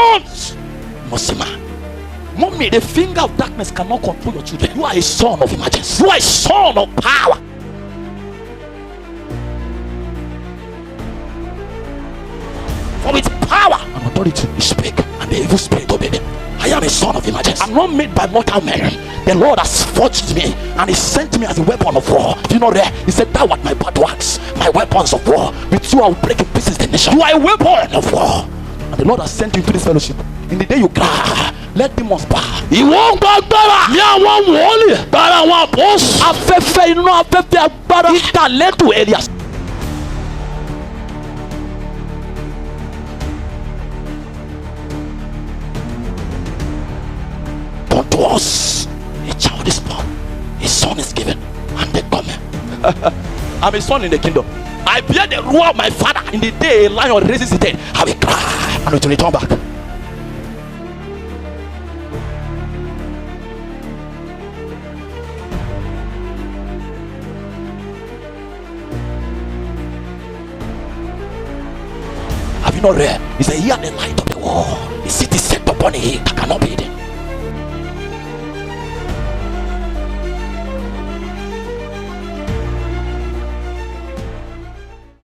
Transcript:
sons must see man. Mommy, the finger of darkness cannot control your children. You are a son of emergency. You are a son of power. For with power and authority you speak, and the evil spirit obey them. I am a son of emergency. I'm not made by mortal men. The Lord has forged me, and He sent me as a weapon of war. Do you know that? He said, "Thou art my battle axe, my weapons of war. With you I will break in pieces the nation." You are a weapon of war. And the Lord has sent you into this fellowship. In the day you cry, let demons bow. He won't bow. Yeah, one wall. Bara one boss. Afẹ́fẹ́ inú afẹ́fẹ́ agbára. Ìtàlẹ́tù areas. Unto us a child is born, a son is given, and they come. I'm a son in the kingdom. I bear the rule of my father. In the day a lion raises his head, I will cry and it will return back. Have you not read? He said, "Here the light of the world. The city set upon a hill that cannot be hidden."